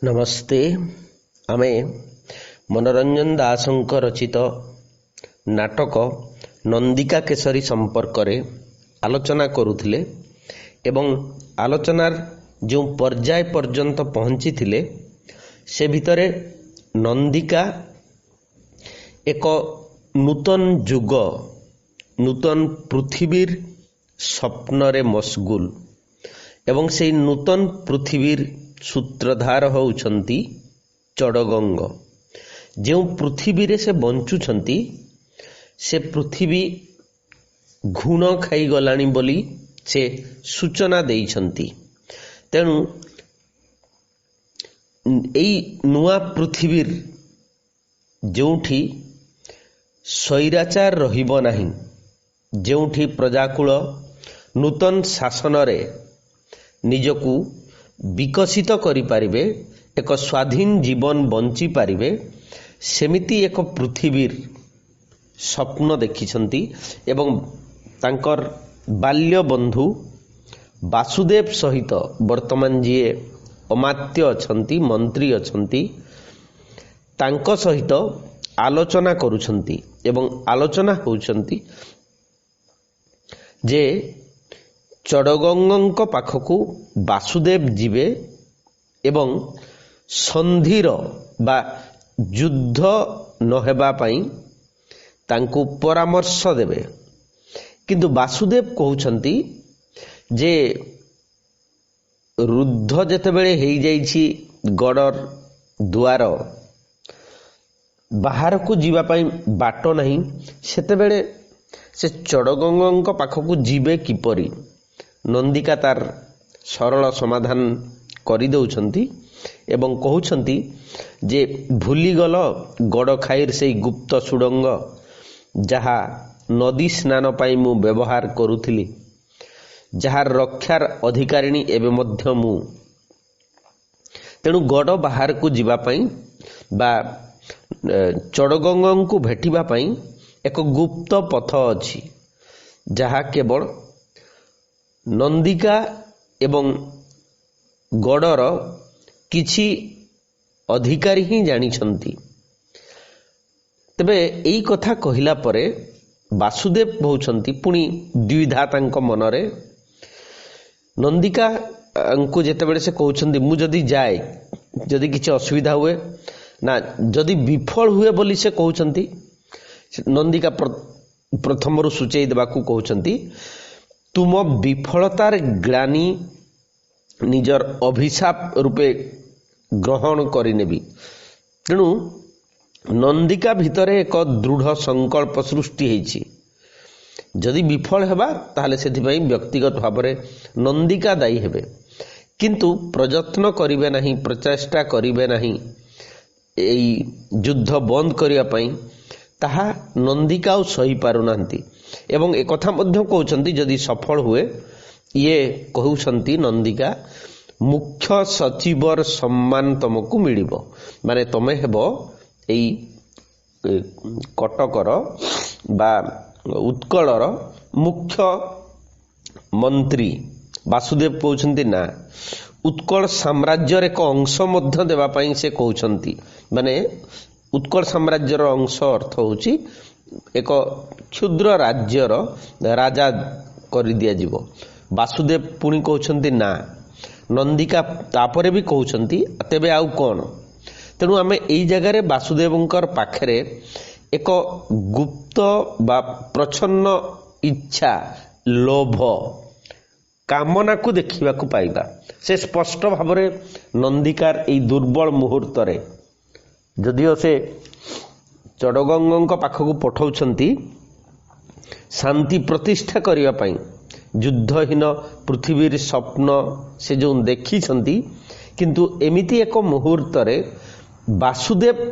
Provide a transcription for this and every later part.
नमस्ते। आमे मनोरंजन दासंक रचित नाटक नंदिका केसरी संपर्क रे आलोचना करुथिले एवं आलोचनार जो पर्याय पर्यंत पहुंची थिले से भितरे नंदिका एक नूतन जुग नूतन पृथ्वीर स्वप्न रे मशगुल एवं से नूतन पृथ्वीर सूत्रधार होउछंती चड़गंग। जो पृथ्वी रे से बंचुछंती से पृथ्वी घुण खाई गलानी बोली से सूचना देइछंती। तेणु एई नुआ पृथ्वीर जोठी स्वैराचार रहिबो नाही, जोठी प्रजाकुल नूतन शासन रे निजकू विकसित करि पारिबे, एक स्वाधीन जीवन बंची पारिबे, सेमिति एक पृथ्वीर स्वप्न देखिछंती। एवं तांकर बाल्य बंधु वासुदेव सहित वर्तमान जी अमात्य अछंती, मंत्री अछंती, तांको सहित आलोचना करुछंती एवं आलोचना होउछंती जे चड़गंग पाखकू वासुदेव जीवे एवं संधिर बा युद्ध नहेबा पई तांकू परामर्श देवे। किंतु वासुदेव कहउछंती जे रुद्ध जेतेबेले हेई जाईछि गड़र दुआर बाहर को जीवा पई बाटो नहीं, सेतेबेले से चड़गंग पाखकू जीवे किपरि। नंदिका तार सरल समाधान करि दउछंती एवं कहउछंती जे भूली गल गड़ खाईर से गुप्त सुडंग जहा नदी स्नान पाई मु व्यवहार करुथिली, जहार रक्षार अधिकारिणी एवं मध्य मु। तेणु गड़ बाहर को जीवा पाई बा चड़गंग को भेटिबा पाई एक गुप्त पथ अछि, जहा केवल नंदिका एवं गड़र किछि अधिकारी ही जानिछंती। तबे एई कथा कहिला परे वासुदेव कहउछंती पुनी द्विधा तांक मनरे। नंदिका अंकु जेतेबेले से कहउछंती मु जदी जाए जदी किछि असुविधा हुए ना जदी विफल हुए बोली से कहउछंती। नंदिका प्रथमरु सूचई देबाकू कहउछंती तुम विफलतार ग्लानी निजर अभिशाप रूपे ग्रहण करिनेबी। तेणु नंदिका भितरे एक दृढ़ संकल्प सृष्टि हेछि। जदि विफल हेबा ताहले सेथिपई व्यक्तिगत भावरे नंदिका दायी हेबे, किंतु प्रयत्न करिवे नाही, प्रचेष्टा करिवे नाही एई युद्ध बंद करिया पई ताहा नंदिका और सही पारु नांती। एवं एक कथा मध्य कहउछंती जदि सफल हुए ये कहउछंती नंदिका मुख्य सचिवर सम्मान तुमको मिलिबो, माने तमे हेबो एई कटकर बा उत्कलर मुख्य मंत्री। वासुदेव कहउछंती ना उत्कल साम्राज्यर एक अंश मध्य देवा पई से कहउछंती, माने उत्कल साम्राज्यर अंश अर्थ होची एक क्षुद्र राज्यर राजा करि दिया जीवो। वासुदेव पुणी कहउछंती ना, नंदिका तापरे भी कहउछंती तेबे आउ कोन। तेणु आमे एई जगह रे वासुदेवंकर पाखरे एक गुप्त बा प्रच्छन्न इच्छा, लोभ, कामना को देखिबा को पाइबा। से स्पष्ट भावरे नंदिकार एई दुर्बल मुहूर्त रे जदिओ से चड़गंग पाखकू पठाउछंती शांति प्रतिष्ठा करिया पई, युद्धहीन पृथ्वीर स्वप्न से जो देखिछंती, किंतु एमिति एक मुहूर्त रे वासुदेव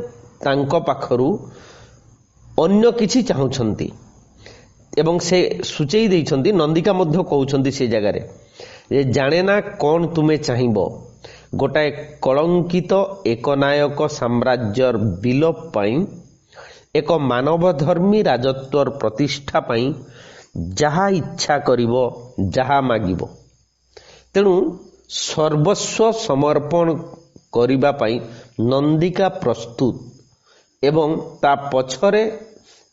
तांको पाखरु अन्य किछि चाहुछंती एवं से सूचई देइछंती। नंदिका मध्य कहउछंती से जगह रे जे जाने ना कोन तुमे चाहिबो, गोटाए कलंकित एकनायक साम्राज्यर विलोप पाई, एक मानवधर्मी राजत्वर प्रतिष्ठा पाई जहा इच्छा करिवो जहा मागिबो। तेणु सर्वस्व समर्पण କରିବା ପାଇଁ ନନ୍ଦିକା ପ୍ରସ୍ତୁତ ଏବଂ ତା ପଛରେ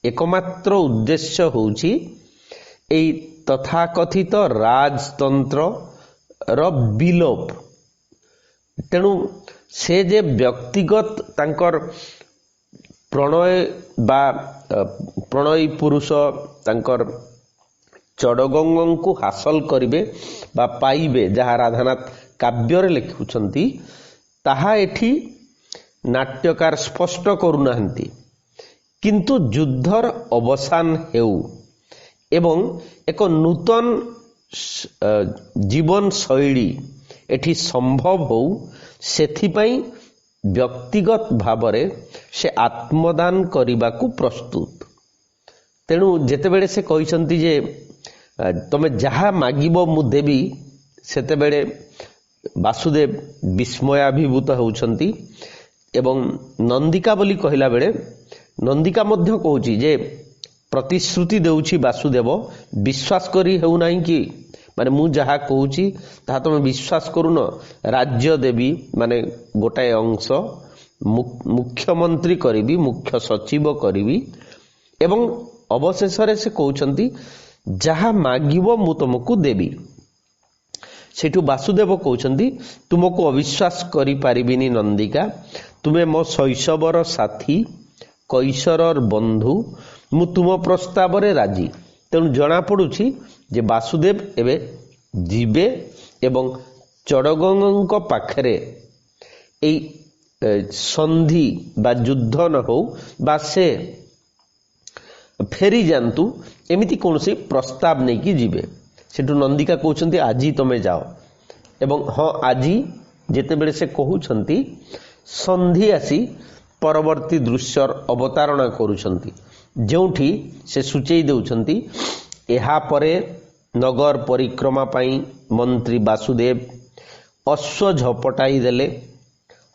ଏକମାତ୍ର ଉଦ୍ଦେଶ୍ୟ ହେଉଛି ଏଇ ତଥାକଥିତ ରାଜତନ୍ତ୍ରର ବିଲୋପ। ତେଣୁ ସେ ଯେ ବ୍ୟକ୍ତିଗତ ତାଙ୍କର ପ୍ରଣୟ ବା ପ୍ରଣୟୀ ପୁରୁଷ ତାଙ୍କର ଚଡ଼ଗଙ୍ଗଙ୍କୁ ହାସଲ କରିବେ ବା ପାଇବେ, ଯାହା ରାଧାନାଥ କାବ୍ୟରେ ଲେଖୁଛନ୍ତି, ତାହା ଏଠି ନାଟ୍ୟକାର ସ୍ପଷ୍ଟ କରୁନାହାନ୍ତି। କିନ୍ତୁ ଯୁଦ୍ଧର ଅବସାନ ହେଉ ଏବଂ ଏକ ନୂତନ ଜୀବନ ଶୈଳୀ ଏଠି ସମ୍ଭବ ହେଉ, ସେଥିପାଇଁ ବ୍ୟକ୍ତିଗତ ଭାବରେ ସେ ଆତ୍ମଦାନ କରିବାକୁ ପ୍ରସ୍ତୁତ। ତେଣୁ ଯେତେବେଳେ ସେ କହିଛନ୍ତି ଯେ ତମେ ଯାହା ମାଗିବ ମୁଁ ଦେବି, ସେତେବେଳେ ବାସୁଦେବ ବିସ୍ମୟାଭିଭୂତ ହେଉଛନ୍ତି ଏବଂ ନନ୍ଦିକା ବୋଲି କହିଲା ବେଳେ ନନ୍ଦିକା ମଧ୍ୟ କହୁଛି ଯେ ପ୍ରତିଶ୍ରୁତି ଦେଉଛି ବାସୁଦେବ, ବିଶ୍ୱାସ କରି ହେଉନାହିଁ କି, ମାନେ ମୁଁ ଯାହା କହୁଛି ତାହା ତମେ ବିଶ୍ୱାସ କରୁନ, ରାଜ୍ୟ ଦେବି, ମାନେ ଗୋଟାଏ ଅଂଶ ମୁଖ୍ୟମନ୍ତ୍ରୀ କରିବି, ମୁଖ୍ୟ ସଚିବ କରିବି ଏବଂ ଅବଶେଷରେ ସେ କହୁଛନ୍ତି ଯାହା ମାଗିବ ମୁଁ ତୁମକୁ ଦେବି। ସେଠୁ ବାସୁଦେବ କହୁଛନ୍ତି ତୁମକୁ ଅବିଶ୍ୱାସ କରିପାରିବିନି ନନ୍ଦିକା, ତୁମେ ମୋ ଶୈଶବର ସାଥୀ, କୈଶୋରର ବନ୍ଧୁ, ମୁଁ ତୁମ ପ୍ରସ୍ତାବରେ ରାଜି। ତେଣୁ ଜଣାପଡ଼ୁଛି ଯେ ବାସୁଦେବ ଏବେ ଯିବେ ଏବଂ ଚଡ଼ଗଙ୍ଗଙ୍କ ପାଖରେ ଏଇ ସନ୍ଧି ବା ଯୁଦ୍ଧ ନ ହେଉ ବା ସେ ଫେରି ଯାଆନ୍ତୁ, ଏମିତି କୌଣସି ପ୍ରସ୍ତାବ ନେଇକି ଯିବେ। ସେଠୁ ନନ୍ଦିକା କହୁଛନ୍ତି ଆଜି ତମେ ଯାଅ। ଏବଂ ହଁ, ଆଜି ଯେତେବେଳେ ସେ କହୁଛନ୍ତି, ସନ୍ଧି ଆସି ପରବର୍ତ୍ତୀ ଦୃଶ୍ୟର ଅବତାରଣା କରୁଛନ୍ତି, ଯେଉଁଠି ସେ ସୂଚେଇ ଦେଉଛନ୍ତି ଏହାପରେ ନଗର ପରିକ୍ରମା ପାଇଁ ମନ୍ତ୍ରୀ ବାସୁଦେବ ଅଶ୍ୱ ଝପଟାଇ ଦେଲେ।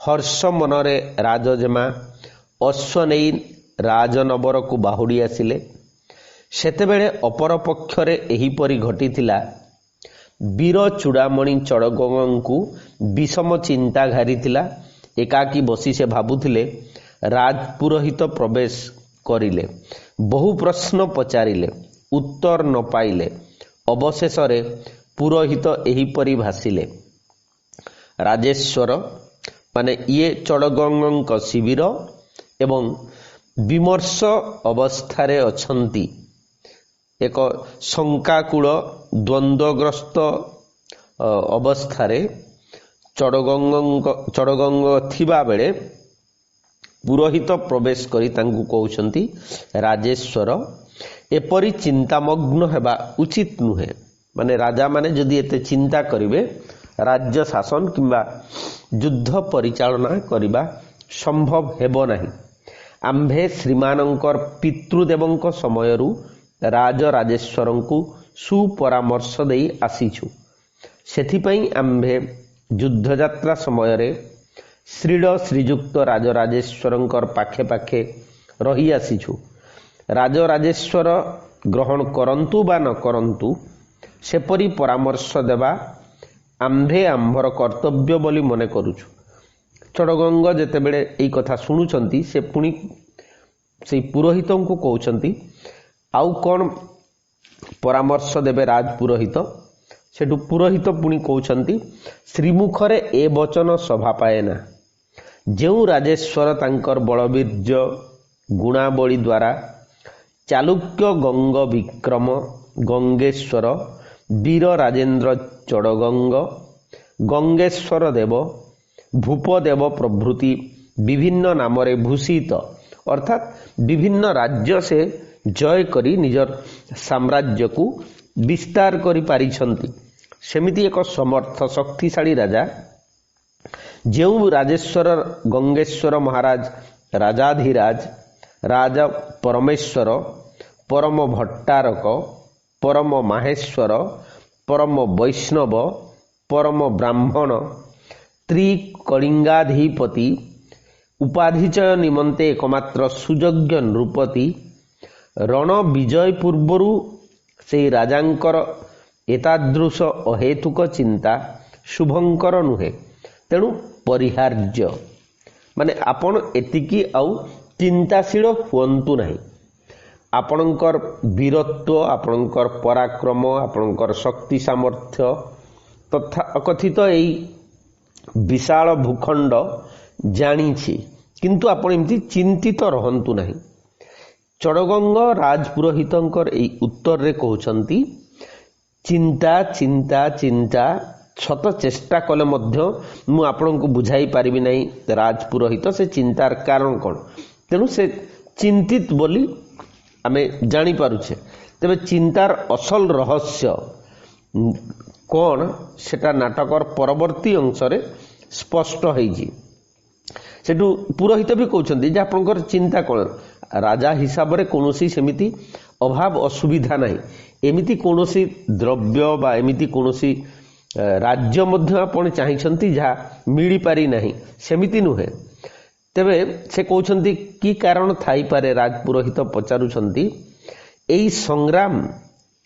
ହର୍ଷ ମନରେ ରାଜଜେମା ଅଶ୍ୱ ନେଇ ରାଜନବରକୁ ବାହୁଡ଼ି ଆସିଲେ। ସେତେବେଳେ ଅପରପକ୍ଷରେ ଏହିପରି ଘଟିଥିଲା। ବୀର ଚୂଡ଼ାମଣି ଚଡ଼ଗଙ୍ଗଙ୍କୁ ବିଷମ ଚିନ୍ତା ଘାରିଥିଲା। ଏକାକୀ ବସି ସେ ଭାବୁଥିଲେ। ରାଜପୁରୋହିତ ପ୍ରବେଶ କରିଲେ, ବହୁ ପ୍ରଶ୍ନ ପଚାରିଲେ, ଉତ୍ତର ନ ପାଇଲେ। ଅବଶେଷରେ ପୁରୋହିତ ଏହିପରି ଭାସିଲେ, ରାଜେଶ୍ୱର ମାନେ ଇଏ ଚଡ଼ଗଙ୍ଗଙ୍କ ଶିବିର ଏବଂ ବିମର୍ଷ ଅବସ୍ଥାରେ ଅଛନ୍ତି। ଏକ ଶଙ୍କାକୁଳ ଦ୍ୱନ୍ଦ୍ୱଗ୍ରସ୍ତ ଅବସ୍ଥାରେ ଚଡ଼ଗଙ୍ଗ ଥିବା ବେଳେ ପୁରୋହିତ ପ୍ରବେଶ କରି ତାଙ୍କୁ କହୁଛନ୍ତି ରାଜେଶ୍ୱର, ଏପରି ଚିନ୍ତାମଗ୍ନ ହେବା ଉଚିତ ନୁହେଁ। ମାନେ ରାଜାମାନେ ଯଦି ଏତେ ଚିନ୍ତା କରିବେ, ରାଜ୍ୟ ଶାସନ କିମ୍ବା ଯୁଦ୍ଧ ପରିଚାଳନା କରିବା ସମ୍ଭବ ହେବ ନାହିଁ। ଆମ୍ଭେ ଶ୍ରୀମାନଙ୍କର ପିତୃଦେବଙ୍କ ସମୟରୁ ରାଜରାଜେଶ୍ୱରଙ୍କୁ ସୁପରାମର୍ଶ ଦେଇ ଆସିଛୁ। ସେଥିପାଇଁ ଆମ୍ଭେ ଯୁଦ୍ଧଯାତ୍ରା ସମୟରେ ଶ୍ରୀଡ଼ ଶ୍ରୀଯୁକ୍ତ ରାଜରାଜେଶ୍ୱରଙ୍କର ପାଖେ ପାଖେ ରହି ଆସିଛୁ। ରାଜରାଜେଶ୍ୱର ଗ୍ରହଣ କରନ୍ତୁ ବା ନ କରନ୍ତୁ, ସେପରି ପରାମର୍ଶ ଦେବା ଆମ୍ଭେ ଆମ୍ଭର କର୍ତ୍ତବ୍ୟ ବୋଲି ମନେ କରୁଛୁ। ଚଡ଼ଗଙ୍ଗ ଯେତେବେଳେ ଏଇ କଥା ଶୁଣୁଛନ୍ତି, ସେ ପୁଣି ସେଇ ପୁରୋହିତଙ୍କୁ କହୁଛନ୍ତି ଆଉ କ'ଣ ପରାମର୍ଶ ଦେବେ ରାଜପୁରୋହିତ। ସେଠୁ ପୁରୋହିତ ପୁଣି କହୁଛନ୍ତି ଶ୍ରୀମୁଖରେ ଏ ବଚନ ଶୋଭା ପାଏନା। ଯେଉଁ ରାଜେଶ୍ୱର ତାଙ୍କର ବଳବୀର୍ଯ୍ୟ ଗୁଣାବଳୀ ଦ୍ୱାରା ଚାଲୁକ୍ୟ ଗଙ୍ଗ ବିକ୍ରମ ଗଙ୍ଗେଶ୍ୱର ବୀର ରାଜେନ୍ଦ୍ର ଚଡ଼ଗଙ୍ଗ ଗଙ୍ଗେଶ୍ୱର ଦେବ ଭୂପଦେବ ପ୍ରଭୃତି ବିଭିନ୍ନ ନାମରେ ଭୂଷିତ, ଅର୍ଥାତ୍ ବିଭିନ୍ନ ରାଜ୍ୟ ସେ ଜୟ କରି ନିଜର ସାମ୍ରାଜ୍ୟକୁ ବିସ୍ତାର କରିପାରିଛନ୍ତି। ସେମିତି ଏକ ସମର୍ଥ ଶକ୍ତିଶାଳୀ ରାଜା, ଯେଉଁ ରାଜେଶ୍ୱର ଗଙ୍ଗେଶ୍ୱର ମହାରାଜ ରାଜାଧିରାଜ, ରାଜ ପରମେଶ୍ୱର, ପରମ ଭଟ୍ଟାରକ, ପରମ ମାହେଶ୍ୱର, ପରମ ବୈଷ୍ଣବ, ପରମ ବ୍ରାହ୍ମଣ, ତ୍ରିକଳିଙ୍ଗାଧିପତି, ଉପାଧିଚୟ ନିମନ୍ତେ ଏକମାତ୍ର ସୁଯୋଗ୍ୟ ନୃପତି, ରଣ ବିଜୟ ପୂର୍ବରୁ ସେହି ରାଜାଙ୍କର ଏତାଦୃଶ ଅହେତୁକ ଚିନ୍ତା ଶୁଭଙ୍କର ନୁହେଁ। ତେଣୁ परिहार्य माने आपण एतिकी आउ चिंताशील हुअन्तु नाही। आपणकर वीरत्व, आपणकर पराक्रम, आपणकर शक्ति सामर्थ्य तथा अकथित एई विशाल भूखंड जानिछि, किंतु आपण एमती चिंतित रहन्तु नाही। चड़गंग राजपुरोहितंकर एई उत्तर रे कहउछंती चिंता चिंता चिंता शत चेष्टा कले मध्य मु आपनको बुझाई पारिबि नाही राजपुरोहित से चिंतार कारण कौन। तेणु से चिंतित बोली आमे जानी पारुछे। तेबे चिंतार असल रहस्य कौन सेटा नाटकर परवर्ती अंश रे स्पष्ट होईजी। सेठू पुरोहित भी कहउछंती जे आपनकर चिंता कौन। राजा हिसाब रे कोनोसी सेमिति अभाव असुविधा नाही, एमिति कोनोसी द्रव्य बा एमिति कोनोसी राज्य मध्य आपण चाहिछंती जहा मिली पारी नाही, सेमिति नुहे। तेबे से कहउछंती की कारण थाई पारे। राजपुरोहित पचारुछंती एई संग्राम,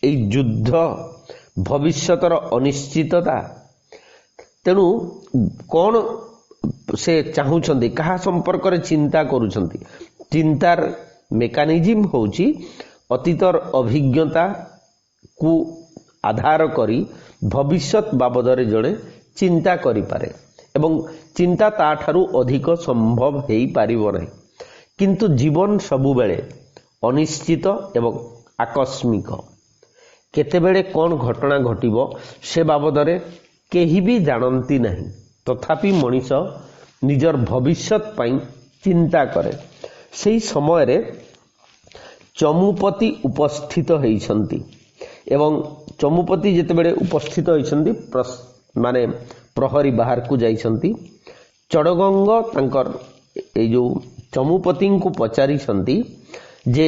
एई युद्ध, भविष्यतर अनिश्चितता, तेणु कौन से चाहुछंती, कहा संपर्क रे चिंता करूछंती। चिंतार मेकानिज्म होउची अतीतर अभिज्ञता को आधार करी भविष्यत बाबदरे जड़े चिंता करि पारे एवं चिंता ताठारु अधिक संभव हेई पारिबो नाही। किंतु जीवन सबु बेले अनिश्चित एवं आकस्मिक, केतेबेले कौन घटना घटिबो से बाबदरे केही भी जानती नहीं। तथापि मनीष निजर भविष्यत पाई चिंता करे। सेई समय रे चमुपति उपस्थित होइछंती एवं चमुपति जेतेबेले उपस्थित होइछंती माने प्रहरी बाहर को जाइछंती। चड़गंग तांकर ए जो चमुपति को पचारी छंती जे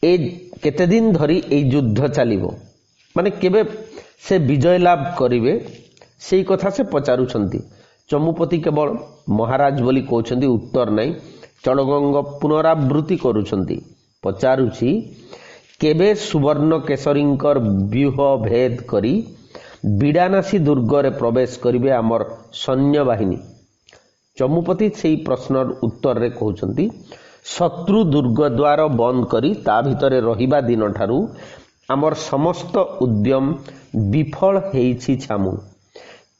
ए केते दिन धरी ए युद्ध चलिबो, माने केबे से विजय लाभ करिवे, सेई कथा से पचारु छंती। चमुपति केवल महाराज बोली कहउछंती, उत्तर नाही। चड़गंग पुनरावृत्ति करूछंती, पचारुछि केबे सुवर्ण केशरींकर व्यूह भेद करी बिड़ानासी दुर्गरे प्रवेश करिवे आमर सैन्य बाहिनी। चमुपति सेई प्रश्नर उत्तर रे कहउछंती शत्रु दुर्ग द्वार बंद करी ता भितरे रहिबा दिन ठारू आमर समस्त उद्यम विफल हेइछि छामु।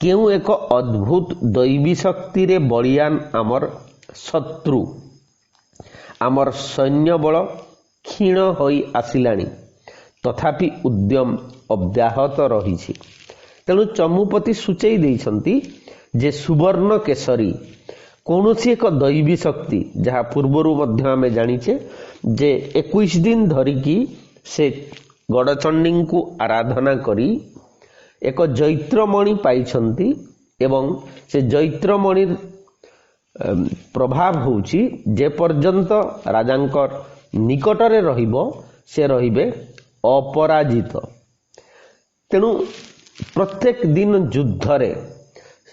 केउ एक अद्भुत दैवी शक्ति रे बलियान आमर शत्रु, आमर सैन्य बल क्षीण होई आसिलाणी, तथापि उद्यम अब्याहत रहिछि। तेणु चमुपति सूचई देइछंती जे सुवर्ण केशरी कौनसी एक दैवी शक्ति, जहाँ पूर्वरु मध्य आमे जानिछे जे 21 दिन धरिकी से गड़चंडी को आराधना करी एक जैत्रमणि पाइछंती एवं से जैत्रमणि प्रभाव होउची जे पर्यंत राजांकर निकटरे रहिबो से रहिबे अपराजित। तेणु प्रत्येक दिन युद्धरे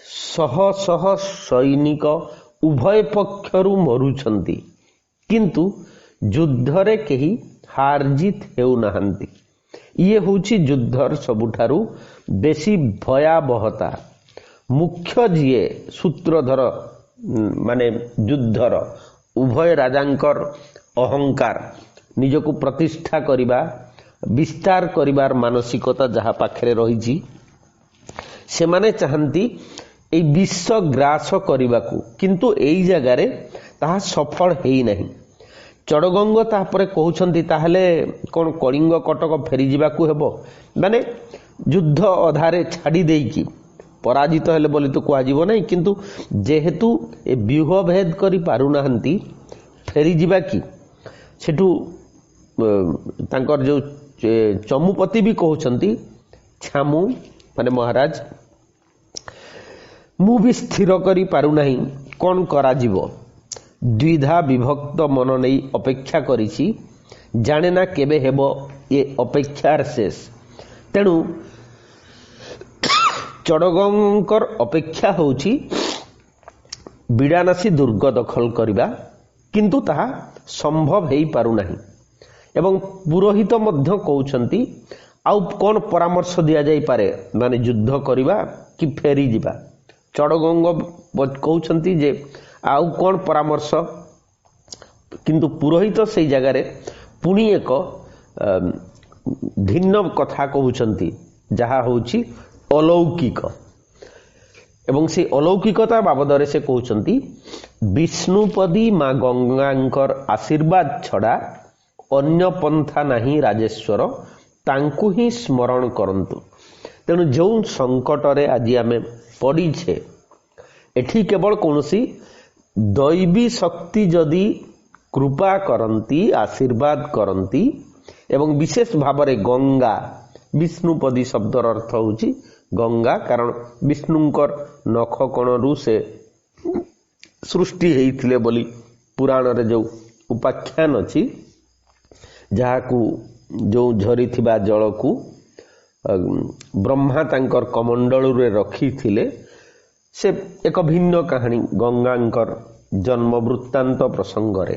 शह शह सैनिक उभय पक्षरु मरुछंती, किंतु युद्धरे केही हारजित हेउ नाहंती। ये होउची युद्धर सबुठारु बेसी भयावहता। मुख्य जिए सूत्रधर माने युद्धर उभय राजांकर अहंकार, निजको प्रतिष्ठा करिबा, विस्तार करिबार मानसिकता जहाँ पाखरे रहिछि, सेमाने चाहंती ए विश्व ग्रास करिबाकू, किंतु एई जगारे ताहा सफल हेई नाही। चड़गंग तापरे कहउछंती ताहले कोन कलिंग कटक फेरी जिबाकू हेबो, माने युद्ध अधारे छाड़ी देइकी पराजित हेले बोली तो कहजिबो नाही, किंतु जेहेतु ए व्यूह भेद करि पारु नाहंती फेरी जिबा की। सेठू तांकर जो चमुपति भी कहउछंती छामु माने महाराज मु भी स्थिर करी पारु नाही, कोन करा जिवो। द्विधा विभक्त मन नहीं अपेक्षा करिछि, जाने ना केबे हेबो ये अपेक्षार शेष। तेणु चड़गंकर अपेक्षा होउछि बिड़ानासी दुर्ग दखल करिबा, किंतु ताहा संभव हेई पारु नाही। एवं पुरोहित मध्य कहउछंती आउ कोन परामर्श दिया जाई पारे, माने युद्ध करिबा कि फेरी जिबा। चढ़गंग कहउछंती जे आउ कौन परामर्श, किंतु पुरोहित से जगार पुणी एक भिन्न कथा कहउछंती जहा होउछि अलौकिक, एवं से अलौकिकता बाबदरे से कहउछंती विष्णुपदी माँ गंगांकर आशीर्वाद छड़ा अन्य पंथा नहीं राजेश्वर, तांकु ही स्मरण करंतु। तेणु जो संकट रे आज आम पड़ीछे एठी केवल कौनसी दैवी शक्ति जदि कृपा करंती आशीर्वाद करंती, एवं विशेष भाव में गंगा विष्णुपदी शब्दर अर्थ होची गंगा, कारण विष्णुंकर नख कणरू से सृष्टि हेइथिले बोली पुराण रे जो उपाख्यान अछि, जहाकू जो झरी थिबा जल को ब्रह्मा तांकर कमंडल रे रखी थिले, से एक भिन्न कहानी गंगांकर जन्म वृत्तांत प्रसंग रे।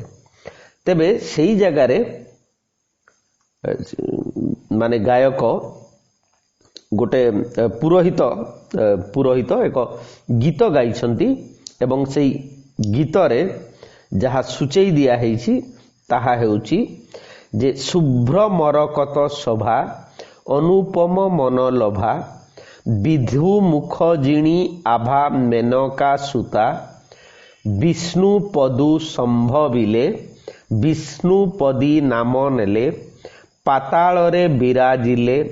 तेबे सेई जगार माने गायक गोटे पुरोहित एक गीत गाइछंती, एवं सेई गीत रे जहा सूचई दिया हेछि ताहा हेउछि जे शुभ्र मरकत शोभा अनुपम मनोलभा, विधु मुख जिणी आभा मेनका सुता, विष्णु पदु संभविले विष्णुपदी नाम नेले, पाताल रे विराजिले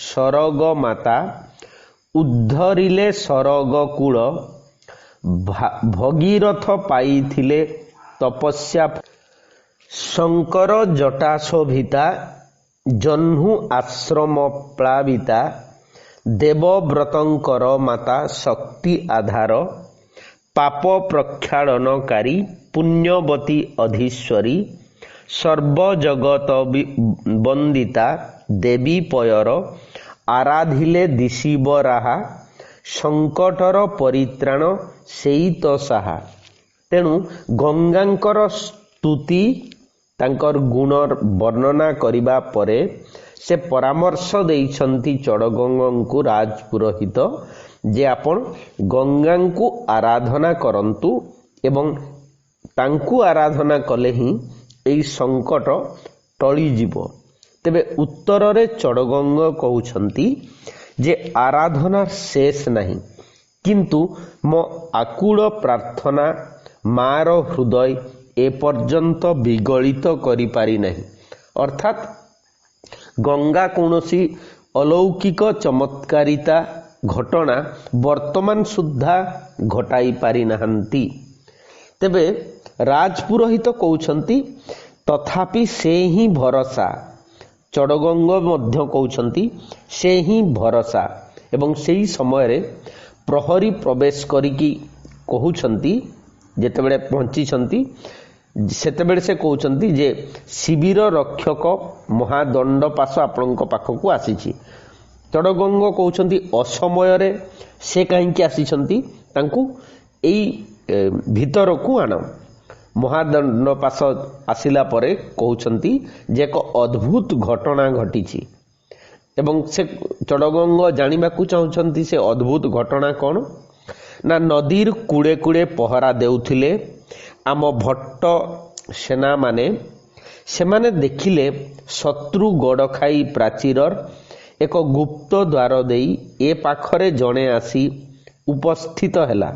सरग माता, उद्धरिले सरग कूल, भगीरथ पाइथिले तपस्या, शंकर जटा शोभिता, जह्नु आश्रम प्लाविता, देवव्रतंकर माता शक्ति आधार, पाप प्रक्षालनकारी पुण्यवती अधीश्वरी, सर्वजगत वंदिता देवी पयर, आराधिले दिशिबराहा, संकटर परित्राण सेई तो साहा। तेणु गंगांकर स्तुति तांकर गुणर वर्णना करिबा परे से परामर्श देइछंती चढ़गंगंकु राजपुरोहित जे आपण गंगांकु आराधना करंतु, एवं तांकु आराधना कले ही एई संकट टळी जीवो। तेबे उत्तर रे चढ़गंग कहउछंती जे आराधना शेष नहीं, किंतु मो आकुल प्रार्थना मार हृदय ए पर्यंत विगलित करि पारि नहीं। अर्थात गंगा कौनसी अलौकिक चमत्कारिता घटना वर्तमान सुद्धा घटाई पारि नाहंती। तेबे राजपुरोहित कहउछंती तथापि से ही भरोसा, चढ़गंग मध्य कहउछंती से ही भरोसा, एवं सेही समय रे प्रहरी प्रवेश करिकी कहउछंती जेतेबेले पहुंचीछंती सेतेबेले से कहउछंती जे शिविर रक्षक महादंड पाश आपनक पाखकू आसीछि। चढ़गंग कहउछंती असमय रे से काहेकि आसीछंती, तांकू एई भीतर को आण। महादंड पाश आसिला परे कहउछंती जे एक अद्भुत घटना घटिछि, एवं से चढ़गंग जानिबाकू चाहुछंती से अद्भुत घटना कौन ना, नदीर कूड़े कूड़े पहरा देउथिले आम भट्ट सेना माने, सेमाने देखिले शत्रु गड़ खाई प्राचीरर एक गुप्त द्वार देई ए पाखरे जणे आसी उपस्थित हेला,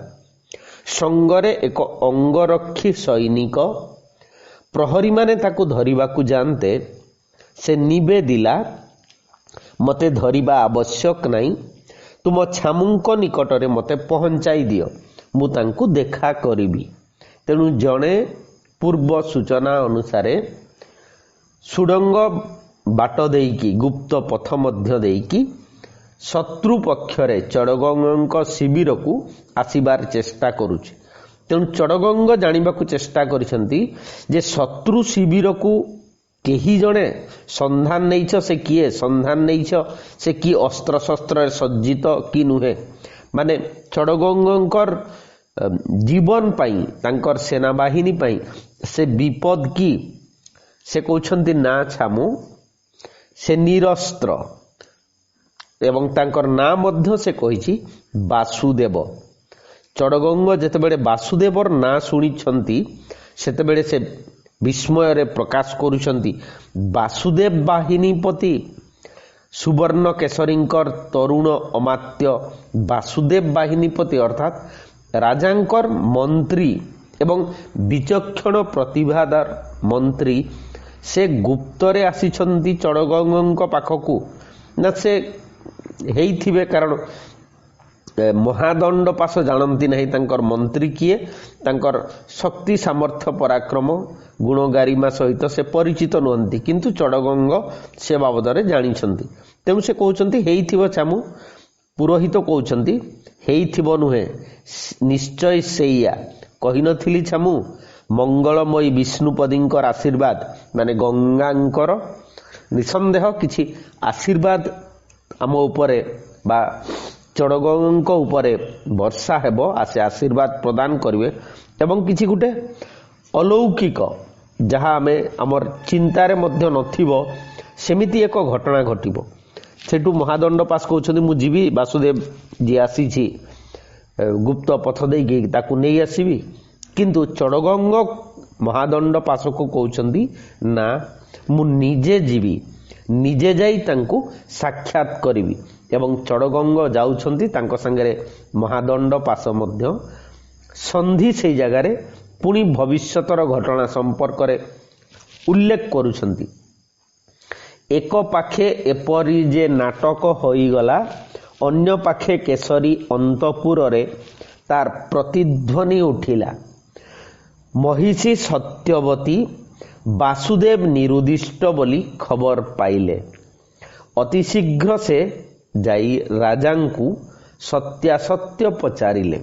संगरे एक अंगरक्षी सैनिक, प्रहरी माने ताकू धरिबाकू जानते, से निवेदिला मते धरिबा आवश्यक नहीं, तुम छामुंक निकटरे मते पहुंचाई दियो, मु तांकू देखा करिबी। तेणु जणे पूर्व सूचना अनुसारे सुडंग बाट देकी गुप्त पथ मध्य देकी शत्रु पक्षरे चढ़गंग शिविर को आसीबार चेष्टा करुछि। तेणु चढ़गंग जानिबाकू चेष्टा करिसंती जे शत्रु शिविर को केही जणे संधान नैछ, से किए संधान नैछ, से कि अस्त्र शस्त्र सज्जित कि नुहे, माने चढ़गंगकर जीवन पाई तांकर सेना बाहिनी पाई से विपद की से कहउछंती ना छामु, से निरस्त्र, एवं तांकर ना मध्य से कहिछि वासुदेव। ଚଡ଼ଗଙ୍ଗ ଯେତେବେଳେ ବାସୁଦେବର ନାଁ ଶୁଣିଛନ୍ତି ସେତେବେଳେ ସେ ବିସ୍ମୟରେ ପ୍ରକାଶ କରୁଛନ୍ତି ବାସୁଦେବ ବାହିନୀପତି ସୁବର୍ଣ୍ଣ କେଶରୀଙ୍କର ତରୁଣ ଅମାତ୍ୟ ବାସୁଦେବ ବାହିନୀପତି ଅର୍ଥାତ୍ ରାଜାଙ୍କର ମନ୍ତ୍ରୀ ଏବଂ ବିଚକ୍ଷଣ ପ୍ରତିଭାଦାର ମନ୍ତ୍ରୀ ସେ ଗୁପ୍ତରେ ଆସିଛନ୍ତି ଚଡ଼ଗଙ୍ଗଙ୍କ ପାଖକୁ ନା ସେ ହେଇଥିବେ କାରଣ ମହାଦଣ୍ଡପାଶ ଜାଣନ୍ତି ନାହିଁ ତାଙ୍କର ମନ୍ତ୍ରୀ କିଏ ତାଙ୍କର ଶକ୍ତି ସାମର୍ଥ୍ୟ ପରାକ୍ରମ ଗୁଣ ଗାରିମା ସହିତ ସେ ପରିଚିତ ନୁହନ୍ତି କିନ୍ତୁ ଚଡ଼ଗଙ୍ଗ ସେ ବାବଦରେ ଜାଣିଛନ୍ତି ତେଣୁ ସେ କହୁଛନ୍ତି ହେଇଥିବ ଚାମୁ ପୁରୋହିତ କହୁଛନ୍ତି ହେଇଥିବ ନୁହେଁ ନିଶ୍ଚୟ ସେଇଆ କହିନଥିଲି ଚାମୁ ମଙ୍ଗଳମୟୀ ବିଷ୍ଣୁପଦୀଙ୍କର ଆଶୀର୍ବାଦ ମାନେ ଗଙ୍ଗାଙ୍କର ନିଃସନ୍ଦେହ କିଛି ଆଶୀର୍ବାଦ ଆମ ଉପରେ ବା ଚଡ଼ଗଙ୍ଗଙ୍କ ଉପରେ ବର୍ଷା ହେବ ସେ ଆଶୀର୍ବାଦ ପ୍ରଦାନ କରିବେ ଏବଂ କିଛି ଗୋଟେ ଅଲୌକିକ ଯାହା ଆମେ ଆମର ଚିନ୍ତାରେ ମଧ୍ୟ ନଥିବ ସେମିତି ଏକ ଘଟଣା ଘଟିବ ସେଠୁ ମହାଦଣ୍ଡପାଶ କହୁଛନ୍ତି ମୁଁ ଯିବି ବାସୁଦେବ ଯିଏ ଆସିଛି ଗୁପ୍ତ ପଥ ଦେଇକି ତାକୁ ନେଇ ଆସିବି କିନ୍ତୁ ଚଡ଼ଗଙ୍ଗ ମହାଦଣ୍ଡପାଶକୁ କହୁଛନ୍ତି ନା ମୁଁ ନିଜେ ଯିବି ନିଜେ ଯାଇ ତାଙ୍କୁ ସାକ୍ଷାତ କରିବି ଏବଂ ଚଡ଼ଗଙ୍ଗ ଯାଉଛନ୍ତି ତାଙ୍କ ସାଙ୍ଗରେ ମହାଦଣ୍ଡପାଶ ମଧ୍ୟ ସନ୍ଧି ସେହି ଜାଗାରେ ପୁଣି ଭବିଷ୍ୟତର ଘଟଣା ସମ୍ପର୍କରେ ଉଲ୍ଲେଖ କରୁଛନ୍ତି ଏକ ପାଖେ ଏପରି ଯେ ନାଟକ ହୋଇଗଲା ଅନ୍ୟ ପାଖେ କେଶରୀ ଅନ୍ତପୁରରେ ତାର ପ୍ରତିଧ୍ୱନି ଉଠିଲା ମହିଷୀ ସତ୍ୟବତୀ ବାସୁଦେବ ନିରୁଦ୍ଦିଷ୍ଟ ବୋଲି ଖବର ପାଇଲେ ଅତି ଶୀଘ୍ର ସେ ଯାଇ ରାଜାଙ୍କୁ ସତ୍ୟାସତ୍ୟ ପଚାରିଲେ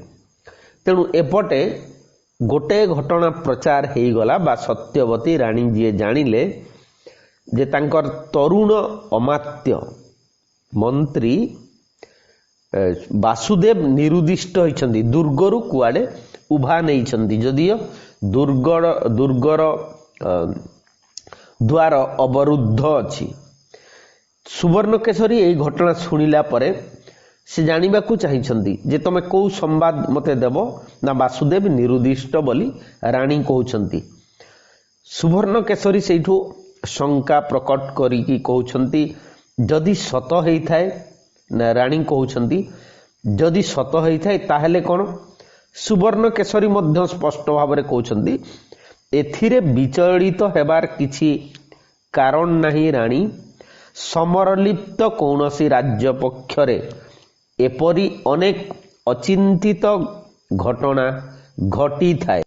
ତେଣୁ ଏପଟେ ଗୋटे ଘଟଣା ପ୍ରଚାର ହେଇଗଲା ବା ସତ୍ୟବତୀ ରାଣୀ ଯିଏ ଜାଣିଲେ ଯେ ତାଙ୍କର ତରୁଣ ଅମାତ୍ୟ ମନ୍ତ୍ରୀ ବାସୁଦେବ ନିରୁଦ୍ଦିଷ୍ଟ ହୋଇଛନ୍ତି ଦୁର୍ଗରୁ କୁଆଡ଼େ ଉଭା ନେଇଛନ୍ତି ଯଦିଓ ଦୁର୍ଗର ଦ୍ୱାର ଅବରୁଦ୍ଧ ଅଛି ସୁବର୍ଣ୍ଣକେଶରୀ ଏହି ଘଟଣା ଶୁଣିଲା ପରେ ସେ ଜାଣିବାକୁ ଚାହିଁଛନ୍ତି ଯେ ତମେ କେଉଁ ସମ୍ବାଦ ମୋତେ ଦେବ ନା ବାସୁଦେବ ନିରୁଦ୍ଦିଷ୍ଟ ବୋଲି ରାଣୀ କହୁଛନ୍ତି ସୁବର୍ଣ୍ଣକେଶରୀ ସେଇଠୁ ଶଙ୍କା ପ୍ରକଟ କରିକି କହୁଛନ୍ତି ଯଦି ସତ ହେଇଥାଏ ନା ରାଣୀ କହୁଛନ୍ତି ଯଦି ସତ ହେଇଥାଏ ତାହେଲେ କ'ଣ ସୁବର୍ଣ୍ଣକେଶରୀ ମଧ୍ୟ ସ୍ପଷ୍ଟ ଭାବରେ କହୁଛନ୍ତି ଏଥିରେ ବିଚଳିତ ହେବାର କିଛି କାରଣ ନାହିଁ ରାଣୀ ସମରଲିପ୍ତ କୌଣସି ରାଜ୍ୟ ପକ୍ଷରେ ଏପରି ଅନେକ ଅଚିନ୍ତିତ ଘଟଣା ଘଟିଥାଏ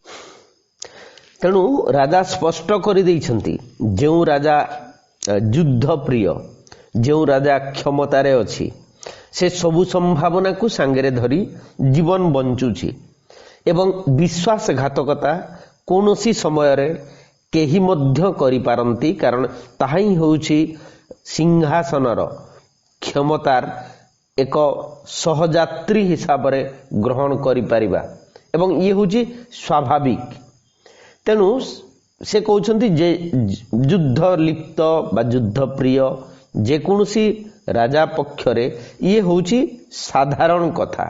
ତେଣୁ ରାଜା ସ୍ପଷ୍ଟ କରିଦେଇଛନ୍ତି ଯେଉଁ ରାଜା ଯୁଦ୍ଧ ପ୍ରିୟ ଯେଉଁ ରାଜା କ୍ଷମତାରେ ଅଛି ସେ ସବୁ ସମ୍ଭାବନାକୁ ସାଙ୍ଗରେ ଧରି ଜୀବନ ବଞ୍ଚୁଛି ଏବଂ ବିଶ୍ୱାସଘାତକତା କୌଣସି ସମୟରେ କେହି ମଧ୍ୟ କରିପାରନ୍ତି କାରଣ ତାହା ହିଁ ହେଉଛି ସିଂହାସନର କ୍ଷମତାର ଏକ ସହଯାତ୍ରୀ ହିସାବରେ ଗ୍ରହଣ କରିପାରିବା ଏବଂ ଇଏ ହେଉଛି ସ୍ୱାଭାବିକ ତେଣୁ ସେ କହୁଛନ୍ତି ଯେ ଯୁଦ୍ଧ ଲିପ୍ତ ବା ଯୁଦ୍ଧ ପ୍ରିୟ ଯେକୌଣସି ରାଜା ପକ୍ଷରେ ଇଏ ହେଉଛି ସାଧାରଣ କଥା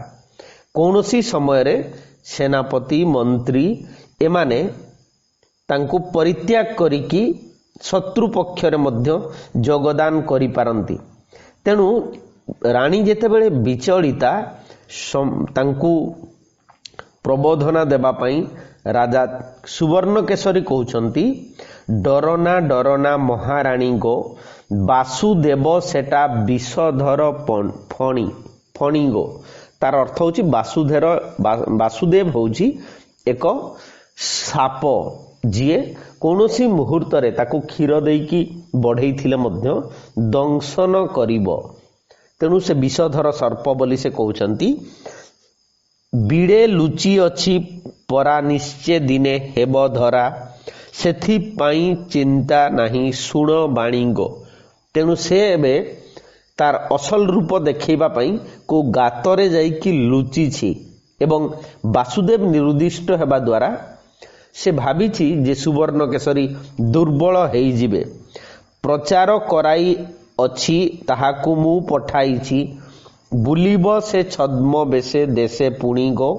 କୌଣସି ସମୟରେ ସେନାପତି ମନ୍ତ୍ରୀ ଏମାନେ ତାଙ୍କୁ ପରିତ୍ୟାଗ କରିକି ଶତ୍ରୁ ପକ୍ଷରେ ମଧ୍ୟ ଯୋଗଦାନ କରିପାରନ୍ତି ତେଣୁ ରାଣୀ ଯେତେବେଳେ ବିଚଳିତା ତାଙ୍କୁ ପ୍ରବୋଧନା ଦେବା ପାଇଁ ରାଜା ସୁବର୍ଣ୍ଣକେଶରୀ କହୁଛନ୍ତି ଡରନା ମହାରାଣୀ ଗୋ ବାସୁଦେବ ସେଟା ବିଷଧର ଫଣି ଗୋ ତାର ଅର୍ଥ ହେଉଛି ବାସୁଦେବ ହେଉଛି ଏକ ସାପ ଯିଏ କୌଣସି ମୁହୂର୍ତ୍ତରେ ତାକୁ କ୍ଷୀର ଦେଇକି ବଢ଼େଇଥିଲେ ମଧ୍ୟ ଦଂଶନ କରିବ ତେଣୁ ସେ ବିଷଧର ସର୍ପ ବୋଲି ସେ କହୁଛନ୍ତି ବିଡ଼େ ଲୁଚି ଅଛି ପରା ନିଶ୍ଚେ ଦିନେ ହେବ ଧରା ସେଥିପାଇଁ ଚିନ୍ତା ନାହିଁ ଶୁଣ ବାଣୀଗୋ ତେଣୁ ସେ ଏବେ ତାର ଅସଲ ରୂପ ଦେଖାଇବା ପାଇଁ କେଉଁ ଗାତରେ ଯାଇକି ଲୁଚିଛି ଏବଂ ବାସୁଦେବ ନିରୁଦ୍ଦିଷ୍ଟ ହେବା ଦ୍ୱାରା ସେ ଭାବିଛି ଯେ ସୁବର୍ଣ୍ଣକେଶରୀ ଦୁର୍ବଳ ହେଇଯିବେ ପ୍ରଚାର କରାଇ ଅଛି ତାହାକୁ ମୁଁ ପଠାଇଛି ବୁଲିବ ସେ ଛଦ୍ମ ବେଶେ ଦେଶେ ପୁଣି ଗୋ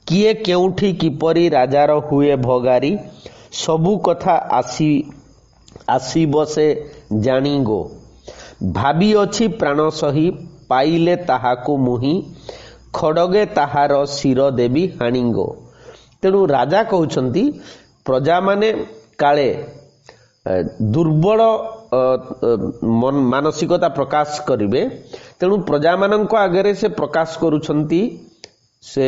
किए केउठी किपरि राजार हुए भगारी सबु कथा आसीब से जानी गो भाबी अछि प्राण सही पाइले ताहाकु मुहि खड़गे ताहार शिर देवी हाणीगो। तेणु राजा कहउछंती प्रजा माने काले दुर्बल मानसिकता प्रकाश करिवे, तेणु प्रजा मानक आगरे से प्रकाश करुछंती से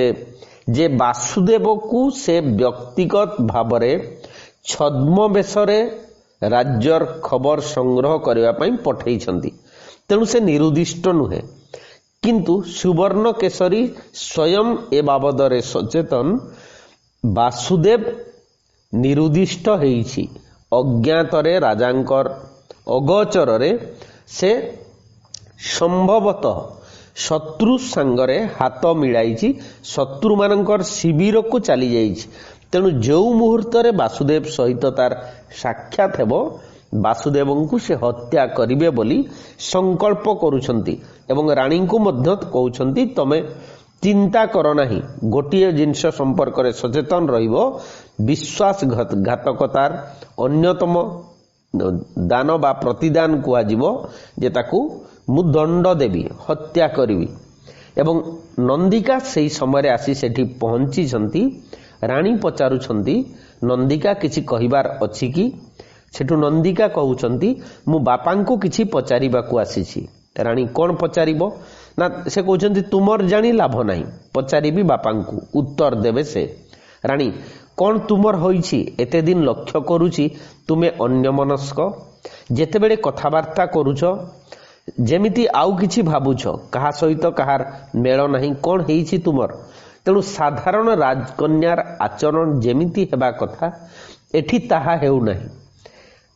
जे वासुदेव को से व्यक्तिगत भावरे छद्म बेशरे राज्यर खबर संग्रह करने पई पठेइछंती। तेणु से निरुदिष्ट नुहे, किंतु सुवर्ण केशरी स्वयं ए बाबदरे सचेतन। वासुदेव निरुदिष्ट हेइछि अज्ञातरे राजांकर अगोचରରେ से संभवतः शत्रु सांगरे हाथ मिलाइछि, शत्रु मानकर शिविर को चली जाइछि। तेणु जो मुहूर्त रे वासुदेव सहित तार साक्षात हेबो वासुदेव को से हत्या करिवे बोली संकल्प करुछंती एवं रानी को मध्य कहउछंती तमे चिंता कर नाही, गोटिए जिनस संपर्क रे सचेतन रहिबो। विश्वासघातकतार अन्यतम दान बा प्रतिदान कुआ जीवो जे ताकू मु दंड देवी हत्या करिवि। एवं नंदिका सेही समय आसी सेठी पहुंची छंती। रानी पचारुछंती नंदिका किछि कहिबार अछि कि? सेठु नंदिका कहउछंती मु बापांकु किछि पचारिबाकू आसीछि। रानी कोन पचारिबो ना से कहउछंती तुमर जानी लाभ नाही, पचारिबी बापांकु, उत्तर देबे से। रानी कोन तुमर होइछि? एते दिन लक्ष्य करूछि तुमे अन्यमनस्क, जेतेबेले कथावार्ता करूछ जेमिति आउ किछि भाबुछ, कहा सहित कहार मेल नाही, कोन हेइछि तुमर? तेणु साधारण राजकन्यार आचरण जेमिति हेबा कथा एठी ताहा हेउ नाही।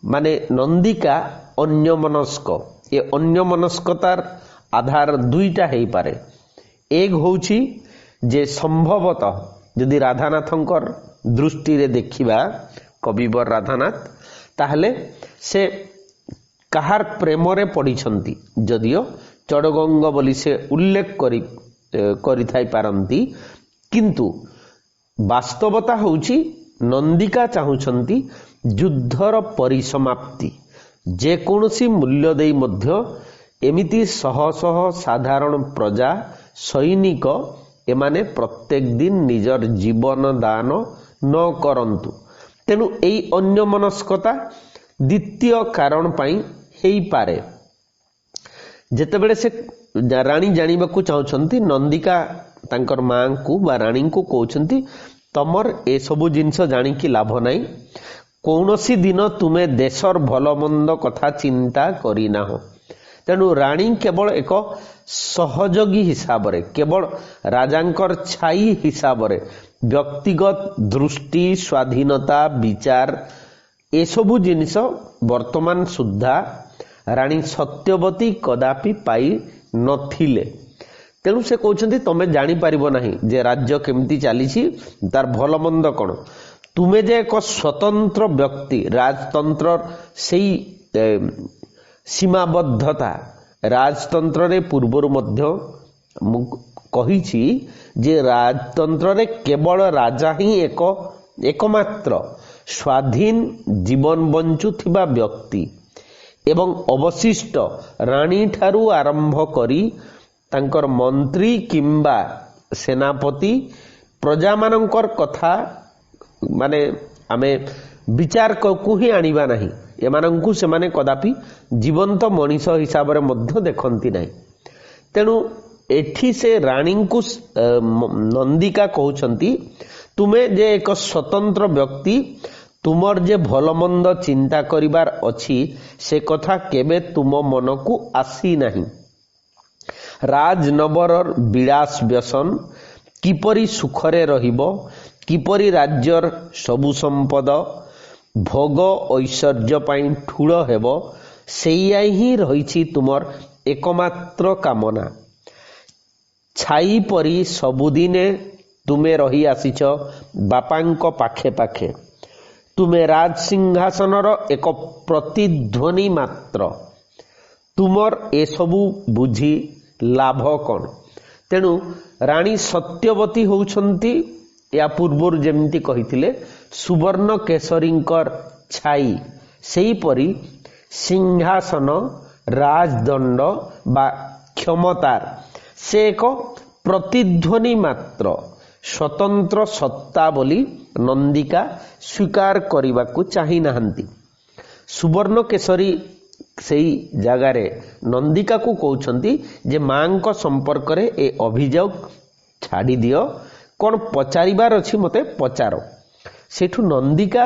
माने नंदिका अन्यमनस्क, ए अन्यमनस्कतार आधार दुईटा हेई पारे। एक होउछि जे संभवतः यदि राधानाथंकर दृष्टि रे देखिबा कविवर राधानाथ, ताहले से कहार प्रेम रे पड़िछंती, जदियो चढ़गंग बोली से उल्लेख करि थाई पारंती, किंतु वास्तवता होउछि नंदिका चाहुछंती युद्धर परिसमाप्ति। जे कोनोसी मूल्य देई मध्य एमिति शह शह साधारण प्रजा सैनिक एमाने प्रत्येक दिन निजर जीवन दान न करंतु। तेणु एई अन्यमनस्कता द्वितीय कारण पाई हेई पारे। जेतेबेले से रानी जानिबाकू चाहुछंती, नंदिका तांकर मां को बा रानी को कहउछंती तमर ए सबु जिंस जानी कि लाभ नाही, कौनसी दिन तुमे देशर भल मंद कथा चिंता करिना हो। तेणु रानी केवल एक सहयोगी हिसाब रे, केवल राजांकर छाई हिसाब रे व्यक्तिगत दृष्टि स्वाधीनता विचार ए सबु जिनिस वर्तमान सुद्धा रानी सत्यवती कदापि पाई नथिले। तेणु से कहउछंती तमे जानी पारिबो नाही जे राज्य केमती चलीछि, तार भल मंद कोन। तुमे जे एक स्वतंत्र व्यक्ति, राजतंत्र सेई सीमाबद्धता राजतंत्र रे पूर्वरु मध्य कहिछि जे राजतंत्र रे केवल राजा ही एकमात्र स्वाधीन जीवन बंचुथिबा व्यक्ति एवं अवशिष्ट रानी ठारू आरंभ करी तांकर मंत्री किंबा सेनापति प्रजा मानकर कथा माने आमे विचार को ही आनिबा नाही। एमानंकु से माने कदापि जीवंत मनीष हिसाब रे मध्य देखंती नाही। तेणु एठी से रानी को नंदिका कहउछंती तुमे जे एक स्वतंत्र व्यक्ति, तुमर जे भल मंद चिंता करिबार अछि से कथा केबे तुम मन को आसी नाही। राजनबर विलास व्यसन किपरि सुखरे रहिबो, किपरि राज्यर सबु संपद भोग ऐश्वर्य पाई ठूल हेबो, सेया ही रहिछि तुमर एकमात्र कामना। छाई परी सबुदिने तुमे रही आसीछ बापांक पाखे पाखे, तुमे राज सिंहासनर एक प्रतिध्वनि मात्र, तुमर ए सबु बुझी लाभ कौन? तेणु रानी सत्यवती होउछंती या पूर्वर जेमती कहिथिले सुवर्ण केशरींकर छाई सेहीपरि सिंहासन राजदंड बा क्षमतार से एक प्रतिध्वनि मात्र स्वतंत्र सत्ता बोली नंदिका स्वीकार करने को चाही नाहंती। सुवर्ण केशरी सेई जगार नंदिका को कहउछंती जे मां को संपर्क रे ए अभियोग छाड़ी दियो, कौन पचारिबार अछि मते पचारो। सेठु नंदिका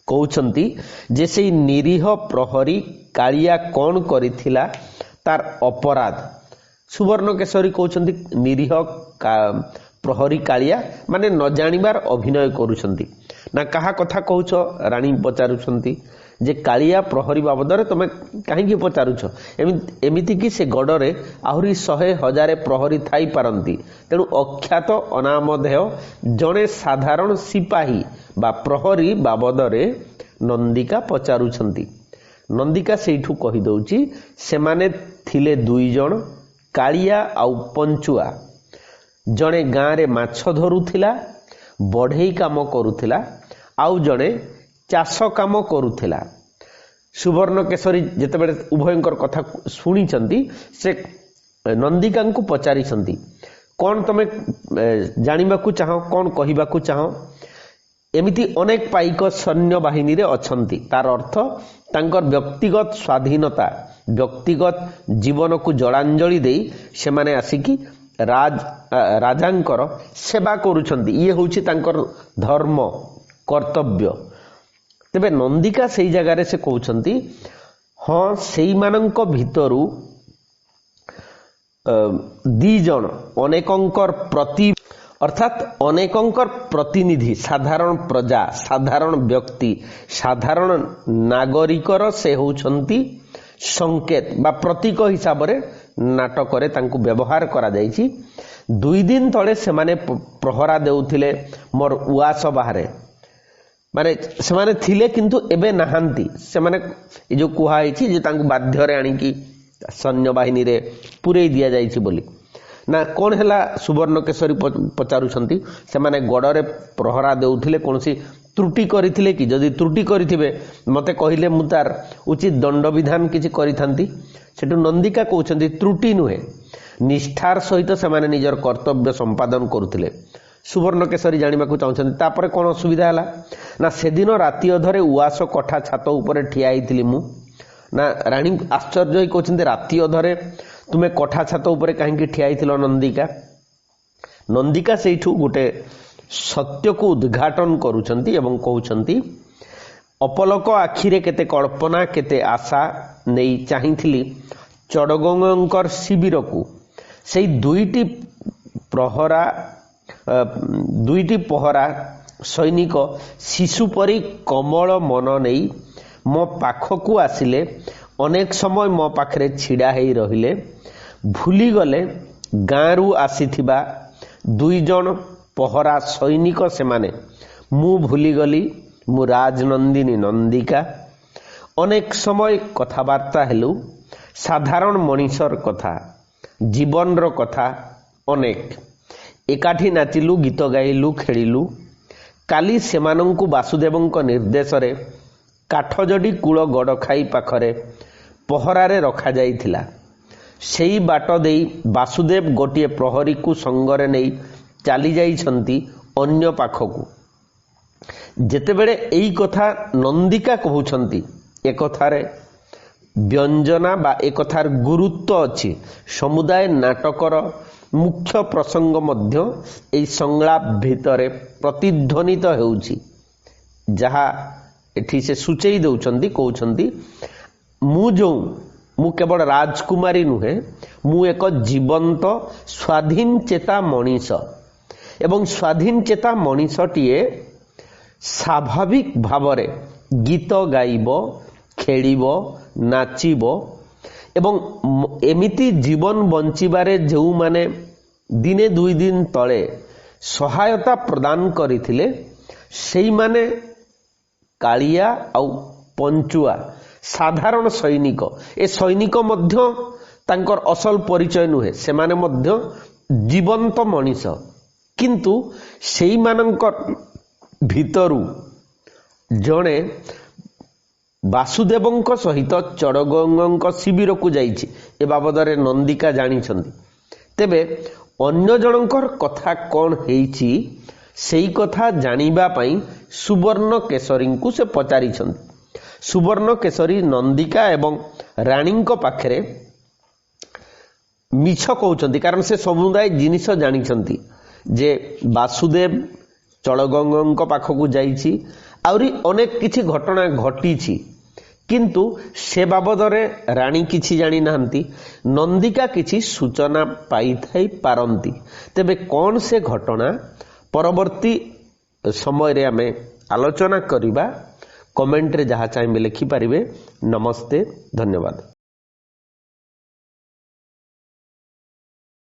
कहउछंती जे सेई निरीह प्रहरी कालिया कौन करिथिला तार अपराध। सुवर्ण केशरी कहउछंती निरीह प्रहरी कालिया माने न जानिबार अभिनय करूछंती ना। कहा कथा कहउछ रानी पचारुछंती जे कालिया प्रहरी बाबदरे तमे काहेकि पचारुछ, एमिति कि से गडरे आहुरी 100,000 प्रहरी थाई पारंती, तेणु अख्यात अनामधेय जणे साधारण सिपाही बा प्रहरी बाबदरे नंदिका पचारुछंती। नंदिका सेठू कहि दउची सेमाने थिले 2 जण, कालिया आउ पंचुआ। जणे गाँ रे माछ धरुथिला, बढ़ई काम करुथिला, आउ जणे चाष काम करुथिला। सुवर्ण केशरी जेतेबेले उभयंकर कथा शुणिचंती से नंदिका को पचारिछंती कौन तमे जानिबाकू चाहो, कौन कहिबाकू चाहो। एमिति अनेक पाइक सैन्य बाहिनी रे अछंती, तार अर्थ तांकर व्यक्तिगत स्वाधीनता, व्यक्तिगत जीवन को जलांजलि देई सेमाने आसिकी राजांकर सेवा करुछंती। ये होउछि तांकर धर्म कर्तव्य। तेबे नंदिका सेई जगारे से कहउछंती हाँ सेई मानंक भितरु 2 जण अनेकंकर प्रति अर्थात अनेकंकर प्रतिनिधि, साधारण प्रजा, साधारण व्यक्ति, साधारण नागरिकर से होउछंती संकेत बा प्रतीक हिसाब रे नाटक रे तांकु व्यवहार करा जायछि। 2 दिन तळे से माने प्रहरा देउथिले मोर उआस बाहरे, माने से माने थिले किंतु एबे नाहांती। से माने ए जो कुहा हिची जे तांकु बाध्य रे आनी की सैन्य बाहिनी रे पुरई दिया जायछि बोली ना। कौन हैला सुवर्ण केशरी पचारुछंती से माने गडरे प्रहरा देउथिले कोनसी त्रुटि करिथिले कि, जदि त्रुटि करिथिबे मते कहिले मु तार उचित दंड विधान किछि करिथांती। सेटु नंदिका कहउछंती त्रुटि नुहे, निष्ठार सहित से माने निजर कर्तव्य संपादन करुथिले। सुवर्ण केशरी जानिबाकू चाहुछंती तापरे कोन असुविधा हला ना। सेदिन राति अधरे उआस कठा छात उपरे ठिया आइथिली मु ना। रानी आश्चर्य होई कहउछंती राति अधरे तुमे कठा छात उपरे काहेकि ठिया आइथिलो नंदिका। नंदिका सेठू गोटे सत्य को उद्घाटन करुछंती एवं कहउछंती अपलक आखिरे केते कल्पना केते आशा नेई चाहिथिली चडगंगर शिविर को। सेई 2टी पहरा सैनिक शिशु परी कमल मन नहीं मो पाखकू आसिले, अनेक समय मो पाखरे छिड़ा हेई रहिले, भूली गले गाँरु आसीथिबा 2 जण पहरा सैनिक सेमाने। मु भूली गली मु राजनंदिनी नंदिका। अनेक समय कथाबार्ता हेलु, साधारण मनीषर कथा, जीवनर कथा अनेक। एकाठी नाचिलु, गीत गाइलु, खेलिलु। काली सेमानंकु वासुदेवंक निर्देश रे काठजडी कूल गड़खाई पाखरे पहरारे रखा जाइथिला। सेई बाट देई वासुदेव गोटिए प्रहरी को संगरे नहीं चली जाइछंती अन्य पाखकू। जेतेबेले एई कथा नंदिका कहउछंती ए कथारे व्यंजना बा ए कथार गुरुत्व अछि। समुदाय नाटकर मुख्य प्रसंग मध्य एई संलाप भितरे प्रतिध्वनित हेउछि, जहा एठी से सूचई दउछंती कहउछंती मु केवल राजकुमारी नुहे, मु एक जीवंत स्वाधीन चेता मनीष एवं स्वाधीन चेता मनीषटीए स्वाभाविक भावरे गीत गाइब, खेलिब, नाचिब एवं एमिति जीवन बंचिबारे जो माने दिने 2 दिन तले सहायता प्रदान करिथिले सेई माने कालिया आउ पंचुआ साधारण सैनिक। ए सैनिक मध्य तांकर असल परिचय नुहे, सेमाने मध्य जीवंत मनीष किंतु सेई मानक भितरु जड़े वासुदेवंक सहित चड़गंग शिविर को जाइछि ए बाबदरे नंदिका जानिछन्ति। तेबे अन्य जनकर कथा कौन हेइछि सेई कथा जानिबा पई सुवर्ण केशरी को से पचारिछन्ति। सुवर्ण केशरी नंदिका एवं रानी पाखरे मिछ कहउछन्ति, कारण से समुदाय जिनिस जानिछन्ति जे वासुदेव चड़गंग पाखकू जाइछि आउरी अनेक किछि घटना घटीछि, किंतु से बाबदरे रानी किछि जानी नाहंती, नंदिका किछि सूचना पाई थाई पारंती। तेबे कौन से घटना परवर्ती समय रे आमे आलोचना करिबा। कमेंट रे जहा चाहिए लिखि पारिबे। नमस्ते, धन्यवाद।